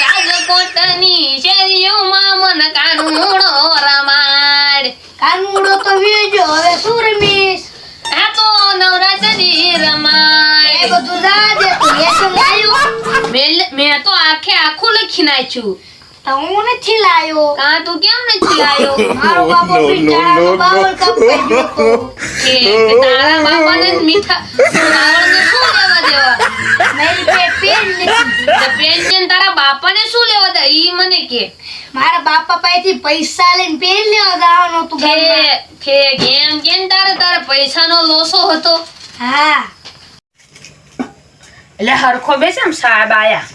રાજકોટની શેરીઓમાં મન કાનુડો રમાડ. કાનુડો તો વેજો હવે શું રમીશ? આ તો નવરાત્રી રમાય. એ બધું જાજે તું લેસન લાયો? મેં તો આખું લખી નાખ્યું. તો હું નથી લાયો. કા તું કેમ નથી લાયો? મારો બાપો બિચારાનો બાવળ કપાઈ ગયો તો. કે તારા બાપાને મીઠા રાવણને શું લેવા દેવા? મારી પે પેન નથી. તો પેન ને તારા બાપાને શું લેવા દે ઈ મને કે. મારા બાપા પાસેથી પૈસા લઈને પેન લેવા જવાનો તું ગામમાં. કે કેમ કેમ તારે પૈસાનો લોસો હતો? હા. એટલે હરખો બેસે એમ સાહેબ આયા.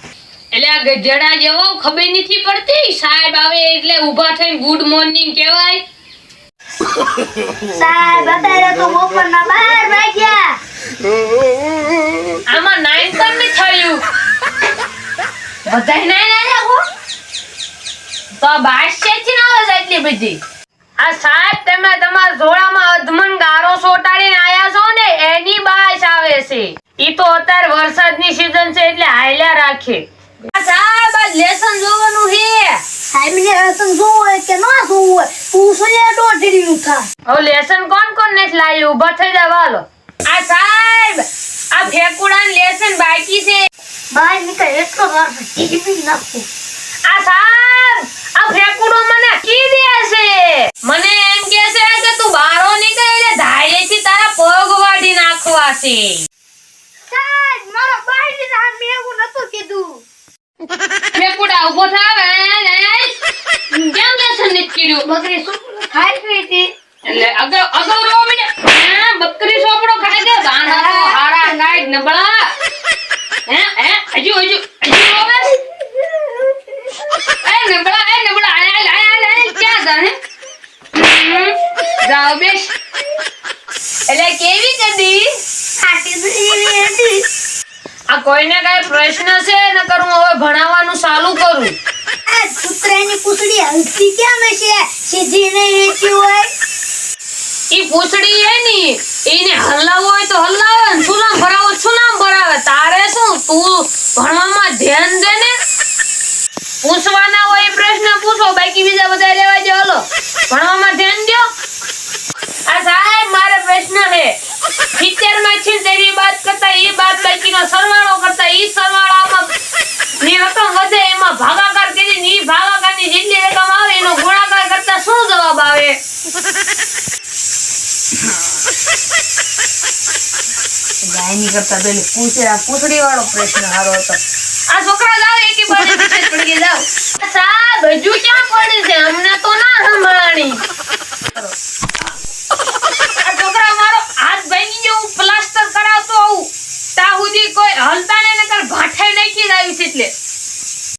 એટલે આ ગધેડા જેવો ખબર નથી પડતી. સાહેબ આવે એટલે ઊભા થઈને ગુડ મોર્નિંગ કહેવાય. સાહેબ અત્યારે તો બપોરના 12 વાગ્યા. આમાં 9 પણ નથી થયું. બધાય નાઈ આયા હો. તો બાદશાહથી ના આવે એટલી બધી. આ સાહેબ તમે તમારા જોડામાં અધમન ગારો સોટાડીને આયા છો ને એની બાશ આવે છે. ઈ તો અત્યારે વરસાદની સીઝન છે એટલે હાલ્યા રાખે. આ સાહેબ આ લેસન જોવાનું છે. સાહેબને લેસન જોવું હોય કે ના જોવું હોય પૂછો ને દોઢડીનું થાય. હવે લેસન કોણ નથી લાવ્યું? ઊભા થઈ જાવ હાલો. આ સાહેબ આ ફેકુડાન લેસન બાકી છે. બહાર નીકળ એટલો વાર ટીપી નાખું. આ સાહેબ આ ફેકુડો મને કી દે છે. મને એમ કહે છે કે તું બારો નીકળ એટલે ધારેથી તારા પગ વાડી નાખવા છે. સાહેબ મારો બાઈની નામ એવું નતું કીધું. ફેકુડા ઉભો થાવ. કેમ લેસન નથી કર્યું? બકરી શું ખાઈ ગઈ હતી? એટલે અગાઉ રો મિલે. બકરી સોપડો ખાઈ ગયો. દાણા તો હારા ગાય નબળા. હજુ રોવે. એ નબળા આય ક્યાં જાણે? જાઓ બેસ. એટલે કેવી કદી ખાટી દૂધી હતી. આ કોઈને કઈ પ્રશ્ન છે ન કરું હવે ભણાવવાનું ચાલુ કરું. આ કૂતરાની પૂંછડી હલતી કેમ હશે? સીધી નહીં રહેતી હોય. ઈ પૂછડી હે ની એને હલાવવો હોય તો હલાવે ને સુલામ ભરાવો સુલામ ભરાવે. તારે શું તું ભણવામાં ધ્યાન દે ને. પૂછવાના હોય એ પ્રશ્ન પૂછો બાકી બીજા બધા લેવા દો. હાલો ભણવામાં ધ્યાન દો. આ સાહેબ મારે પ્રશ્ન છે. 70 માં 76 બાદ કરતા એ બાદ બાકીનો સરવાળો કરતા ઈ સરવાળામાં ની રકમ વધે એમાં ભાગાકાર કરીને ઈ ભાગાકારની જેટલી રકમ આવે એનો ગુણાકાર કરતા શું જવાબ આવે? ગાયની કરતા તો એને પૂછડી વાળો પ્રશ્ન સારો હતો. આ છોકરા જાવ એકી બાજુ પડી જાવ. સાહેબ હજુ ક્યાં પડે છે?